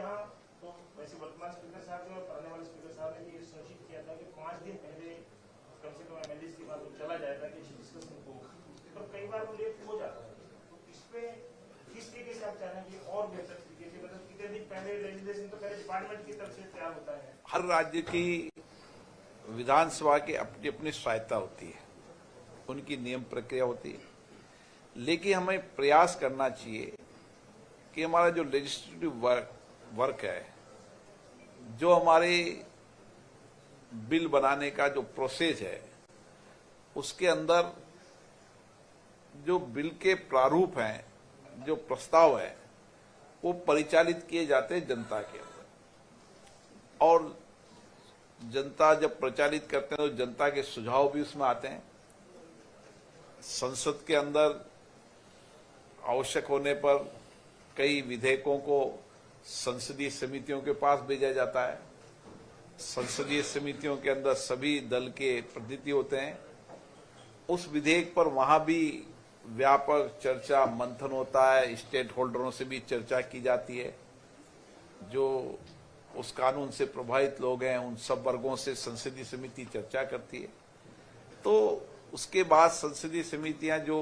यहाँ तो वैसे वर्तमान स्पीकर साहब ने और पढ़ने वाले स्पीकर साहब ने ये सुनिश्चित किया था कि 5 दिन पहले कम से कम एमएलए की बात चला जाएगा कि डिस्कशन हो, तो कई बार वो लेट हो जाता है। तो इस पे किस तरीके से आप चाह रहे हैं कि और बेहतर तरीके से, मतलब कितने दिन पहले लेजिस्लेशन तो पहले डिपार्टमेंट की तरफ से तैयार होता है। हर राज्य की विधानसभा की अपनी अपनी स्वायत्ता होती है, उनकी नियम प्रक्रिया होती है, लेकिन हमें प्रयास करना चाहिए कि हमारा जो लेजिस्लेटिव वर्क है, जो हमारे बिल बनाने का जो प्रोसेस है, उसके अंदर जो बिल के प्रारूप हैं, जो प्रस्ताव है, वो परिचालित किए जाते हैं जनता के अंदर। और जनता जब प्रचालित करते हैं तो जनता के सुझाव भी उसमें आते हैं। संसद के अंदर आवश्यक होने पर कई विधेयकों को संसदीय समितियों के पास भेजा जाता है। संसदीय समितियों के अंदर सभी दल के प्रतिनिधि होते हैं। उस विधेयक पर वहां भी व्यापक चर्चा मंथन होता है, स्टेक होल्डरों से भी चर्चा की जाती है। जो उस कानून से प्रभावित लोग हैं, उन सब वर्गों से संसदीय समिति चर्चा करती है। तो उसके बाद संसदीय समितियां जो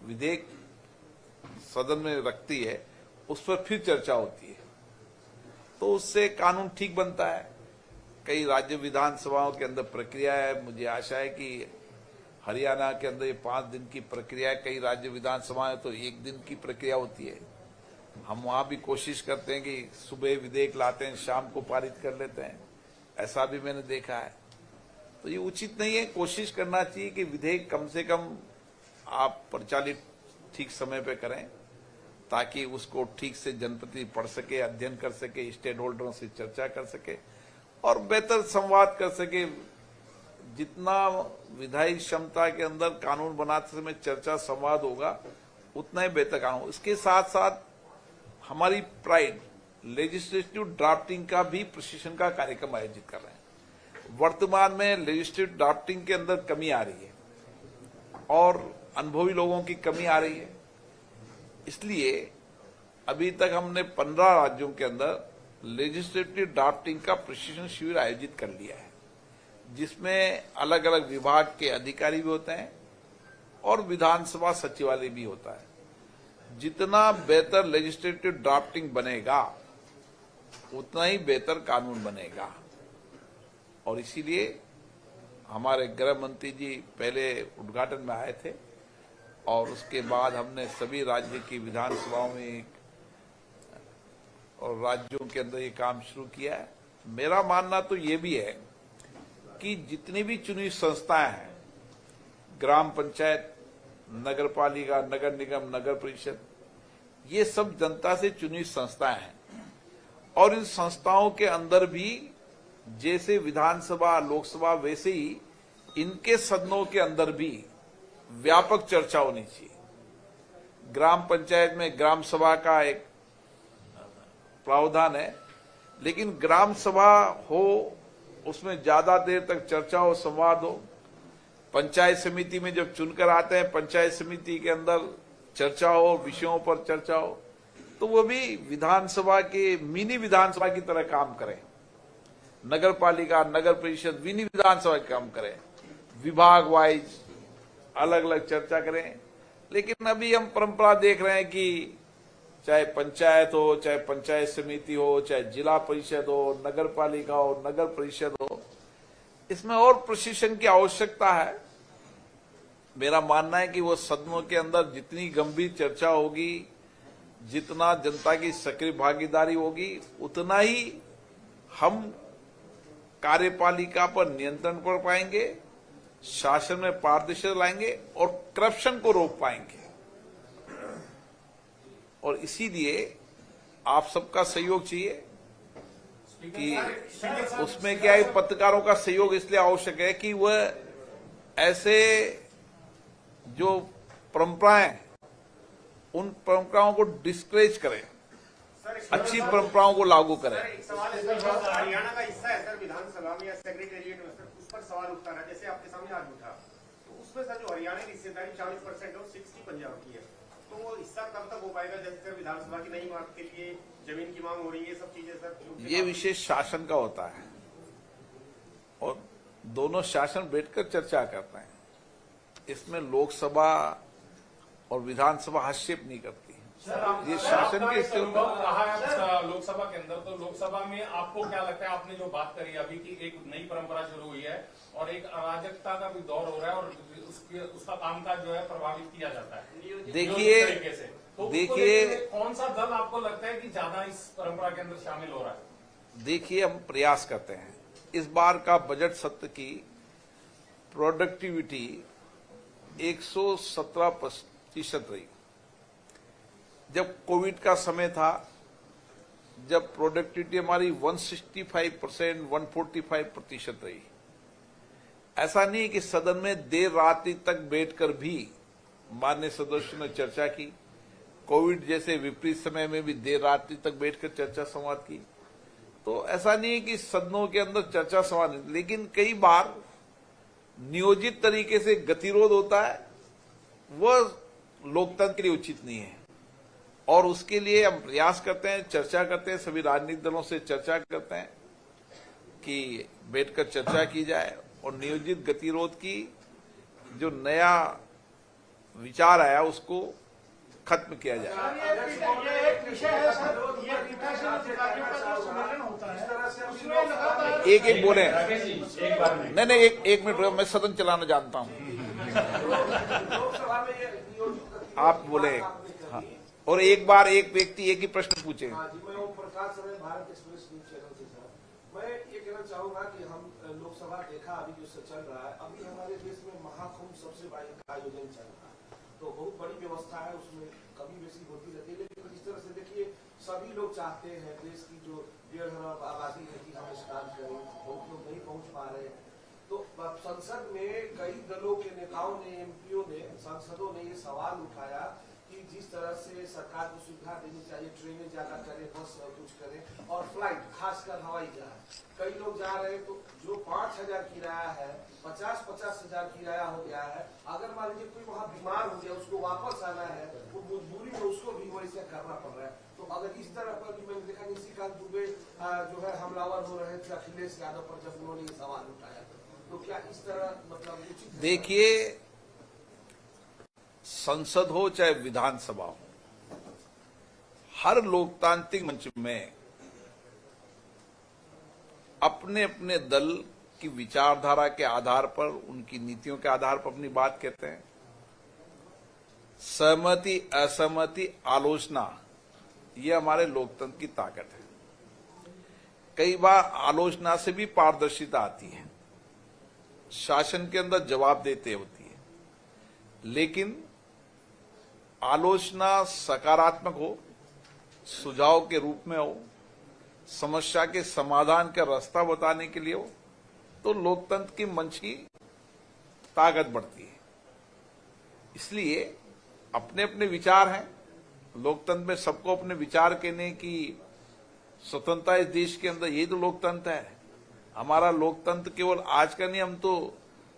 विधेयक सदन में रखती है, उस पर फिर चर्चा होती है, तो उससे कानून ठीक बनता है। कई राज्य विधानसभाओं के अंदर प्रक्रिया है। मुझे आशा है कि हरियाणा के अंदर ये 5 दिन की प्रक्रिया है, कई राज्य विधानसभाएं तो 1 दिन की प्रक्रिया होती है। हम वहां भी कोशिश करते हैं कि सुबह विधेयक लाते हैं, शाम को पारित कर लेते हैं, ऐसा भी मैंने देखा है। तो ये उचित नहीं है। कोशिश करना चाहिए कि विधेयक कम से कम आप परिचालित ठीक समय पे करें, ताकि उसको ठीक से जनप्रतिनिधि पढ़ सके, अध्ययन कर सके, स्टेक होल्डरों से चर्चा कर सके और बेहतर संवाद कर सके। जितना विधायी क्षमता के अंदर कानून बनाते समय चर्चा संवाद होगा, उतना ही बेहतर कानून। इसके साथ साथ हमारी प्राइड लेजिस्लेटिव ड्राफ्टिंग का भी प्रशिक्षण का कार्यक्रम आयोजित कर रहे हैं। वर्तमान में लेजिस्लेटिव ड्राफ्टिंग के अंदर कमी आ रही है और अनुभवी लोगों की कमी आ रही है। इसलिए अभी तक हमने 15 राज्यों के अंदर लेजिस्लेटिव ड्राफ्टिंग का प्रशिक्षण शिविर आयोजित कर लिया है, जिसमें अलग अलग विभाग के अधिकारी भी होते हैं और विधानसभा सचिवालय भी होता है। जितना बेहतर लेजिस्लेटिव ड्राफ्टिंग बनेगा, उतना ही बेहतर कानून बनेगा। और इसीलिए हमारे गृह मंत्री जी पहले उद्घाटन में आए थे और उसके बाद हमने सभी राज्य की विधानसभाओं में और राज्यों के अंदर ये काम शुरू किया है। मेरा मानना तो ये भी है कि जितनी भी चुनी संस्थाएं हैं, ग्राम पंचायत, नगर पालिका, नगर निगम, नगर परिषद, ये सब जनता से चुनी संस्थाएं हैं। और इन संस्थाओं के अंदर भी जैसे विधानसभा, लोकसभा, वैसे ही इनके सदनों के अंदर भी व्यापक चर्चा होनी चाहिए। ग्राम पंचायत में ग्राम सभा का एक प्रावधान है, लेकिन ग्राम सभा हो, उसमें ज्यादा देर तक चर्चा हो, संवाद हो। पंचायत समिति में जब चुनकर आते हैं, पंचायत समिति के अंदर चर्चा हो, विषयों पर चर्चा हो, तो वो भी विधानसभा के मिनी विधानसभा की तरह काम करें। नगर पालिका, नगर परिषद मिनी विधानसभा का काम करें, विभाग वाइज अलग अलग चर्चा करें। लेकिन अभी हम परंपरा देख रहे हैं कि चाहे पंचायत हो, चाहे पंचायत समिति हो, चाहे जिला परिषद हो, नगर पालिका हो, नगर परिषद हो, इसमें और प्रशिक्षण की आवश्यकता है। मेरा मानना है कि वो सदनों के अंदर जितनी गंभीर चर्चा होगी, जितना जनता की सक्रिय भागीदारी होगी, उतना ही हम कार्यपालिका पर नियंत्रण कर पाएंगे, शासन में पारदर्शिता लाएंगे और करप्शन को रोक पाएंगे। और इसीलिए आप सबका सहयोग चाहिए कि उसमें क्या है, पत्रकारों का सहयोग इसलिए आवश्यक है कि वह ऐसे जो परंपराएं, उन परंपराओं को डिस्करेज करें, अच्छी परंपराओं को लागू करें। हरियाणा का हिस्सा है सर, विधानसभा में या सेक्रेटेरिएट में सर, उस पर सवाल उठता रहा, जैसे आपके सामने आज उठा, तो उसमें सर जो हरियाणा की हिस्सेदारी 40% और 60 पंजाब की है, तो वो हिस्सा कब तक हो पाएगा जब सर विधानसभा की नई मांग के लिए जमीन की मांग हो रही है, ये सब चीजें सर ये विषय शासन का होता है और दोनों शासन बैठकर चर्चा करते हैं। इसमें लोकसभा और विधानसभा हस्तक्षेप नहीं करती। ये शासन के स्तर पर रहा है लोकसभा के अंदर, तो लोकसभा में आपको क्या लगता है, आपने जो बात करी अभी की एक नई परंपरा शुरू हुई है और एक अराजकता का भी दौर हो रहा है और उसका कामकाज जो है प्रभावित किया जाता है देखिए कौन सा दल आपको लगता है कि ज्यादा इस परंपरा के अंदर शामिल हो रहा है? देखिए, हम प्रयास करते हैं। इस बार का बजट सत्र की प्रोडक्टिविटी 117% रही। जब कोविड का समय था, जब प्रोडक्टिविटी हमारी 165%, 145% रही। ऐसा नहीं कि सदन में देर रात्रि तक बैठकर भी माननीय सदस्यों ने चर्चा की। कोविड जैसे विपरीत समय में भी देर रात्रि तक बैठकर चर्चा संवाद की। तो ऐसा नहीं है कि सदनों के अंदर चर्चा संवाद नहीं, लेकिन कई बार नियोजित तरीके से गतिरोध होता है, वह लोकतंत्र के लिए उचित नहीं है और उसके लिए हम प्रयास करते हैं, चर्चा करते हैं, सभी राजनीतिक दलों से चर्चा करते हैं कि बैठकर चर्चा की जाए और नियोजित गतिरोध की जो नया विचार आया उसको खत्म किया जाए। ये एक विषय है सर, ये पीठासीन अधिकारियों का जो सम्मेलन होता है उसमें लगातार एक बोले नहीं, एक मिनट रुको, मैं सदन चलाना जानता हूँ। आप बोले हाँ। और एक बार एक व्यक्ति एक ही प्रश्न पूछे। मैं ओम प्रकाश समय भारत एक्सप्रेस न्यूज चैनल से सर, मैं ये कहना चाहूंगा कि हम लोकसभा देखा अभी जो चल रहा है, अभी हमारे देश में महाकुंभ सबसे बड़ा आयोजन चल रहा है, तो बहुत बड़ी व्यवस्था है, उसमें कमी बेसी होती रहती है। लेकिन इस तरह से देखिए, सभी लोग चाहते हैं, देश की जो 1.5 अरब आबादी है कि हम स्नान करें, बहुत लोग नहीं पहुंच पा रहे हैं। तो संसद में कई दलों के नेताओं ने, एमपीओ ने, सांसदों ने ये सवाल उठाया कि जिस तरह से सरकार को सुविधा देनी चाहिए, ट्रेनें ज्यादा करें, बस कुछ करें और फ्लाइट खासकर हवाई जहाज, कई लोग जा रहे हैं तो जो 5,000 किराया है 50,000 किराया हो गया है। अगर मान लीजिए कोई वहाँ बीमार हो गया, उसको वापस आना है, वो मजबूरी में उसको भी वैसे करना पड़ रहा है। तो अगर इस तरह पर मैंने देखा निशिकांत दुबे जो है हमलावर हो रहे थे अखिलेश यादव पर जब उन्होंने ये सवाल उठाया, तो क्या इस तरह मतलब उचित? देखिए, संसद हो चाहे विधानसभा हो, हर लोकतांत्रिक मंच में अपने अपने दल की विचारधारा के आधार पर, उनकी नीतियों के आधार पर अपनी बात कहते हैं। सहमति, असहमति, आलोचना, ये हमारे लोकतंत्र की ताकत है। कई बार आलोचना से भी पारदर्शिता आती है, शासन के अंदर जवाब देते होती है, लेकिन आलोचना सकारात्मक हो, सुझाव के रूप में हो, समस्या के समाधान का रास्ता बताने के लिए हो, तो लोकतंत्र की मंच की ताकत बढ़ती है। इसलिए अपने अपने विचार हैं, लोकतंत्र में सबको अपने विचार कहने की स्वतंत्रता इस देश के अंदर, यही तो लोकतंत्र है। हमारा लोकतंत्र केवल आज का नहीं, हम तो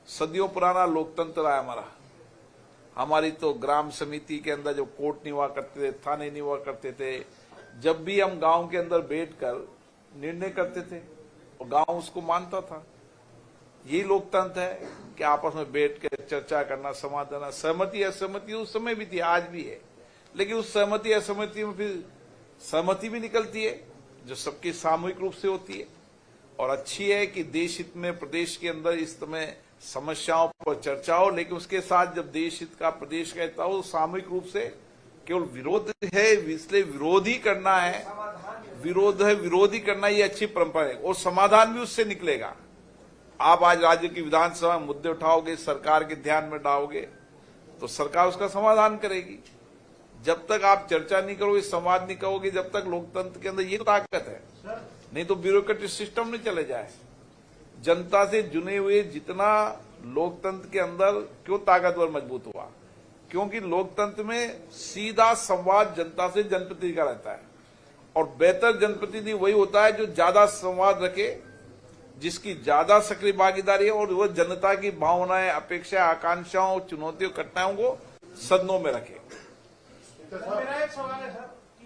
सदियों पुराना लोकतंत्र रहा है हमारा। हमारी तो ग्राम समिति के अंदर जो कोर्ट नहीं हुआ करते थे, थाने नहीं हुआ करते थे, जब भी हम गांव के अंदर बैठकर निर्णय करते थे और गांव उसको मानता था। यही लोकतंत्र है कि आपस में बैठ के चर्चा करना, समाधान। सहमति असहमति उस समय भी थी, आज भी है, लेकिन उस सहमति असहमति में फिर सहमति भी निकलती है जो सबकी सामूहिक रूप से होती है और अच्छी है कि देश हित में प्रदेश के अंदर इस समय समस्याओं पर चर्चा हो, लेकिन उसके साथ जब देश हित का, प्रदेश का हित हो, सामूहिक रूप से। केवल विरोध है इसलिए विरोध ही करना है, विरोध है विरोध ही करना, ये अच्छी परंपरा है और समाधान भी उससे निकलेगा। आप आज राज्य की विधानसभा में मुद्दे उठाओगे, सरकार के ध्यान में लाओगे, तो सरकार उसका समाधान करेगी। जब तक आप चर्चा नहीं करोगे, संवाद नहीं करोगे, जब तक लोकतंत्र के अंदर ये ताकत है, नहीं तो ब्यूरोक्रेटिक सिस्टम नहीं चले जाए। जनता से जुड़े हुए जितना लोकतंत्र के अंदर क्यों ताकतवर मजबूत हुआ, क्योंकि लोकतंत्र में सीधा संवाद जनता से जनप्रतिनिधि का रहता है और बेहतर जनप्रतिनिधि वही होता है जो ज्यादा संवाद रखे, जिसकी ज्यादा सक्रिय भागीदारी है और वह जनता की भावनाएं, अपेक्षा, आकांक्षाओं, चुनौतियों, घटनाओं को सदनों में रखे। मेरा एक सवाल है सर कि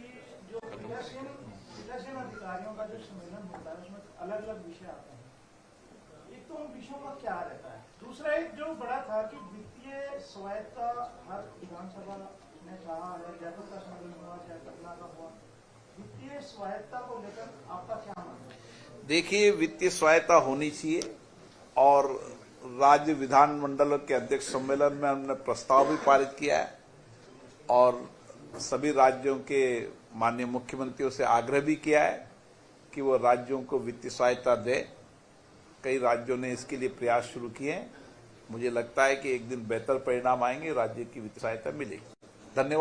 जो पीठासीन अलग अलग विषय आते हैं। एक तो उन विषयों का क्या रहता है, दूसरा एक जो बड़ा था कि वित्तीय स्वायत्ता हर विधानसभा ने कहा है, जयपुर का सम्मेलन हुआ चाहे पटना का हुआ, वित्तीय स्वायत्ता को लेकर आपका क्या मानना है? देखिए, वित्तीय स्वायत्ता होनी चाहिए और राज्य विधानमंडल के अध्यक्ष सम्मेलन में हमने प्रस्ताव भी पारित किया है और सभी राज्यों के माननीय मुख्यमंत्रियों से आग्रह भी किया है कि वो राज्यों को वित्तीय सहायता दे। कई राज्यों ने इसके लिए प्रयास शुरू किए हैं। मुझे लगता है कि एक दिन बेहतर परिणाम आएंगे, राज्य की वित्तीय सहायता मिलेगी। धन्यवाद।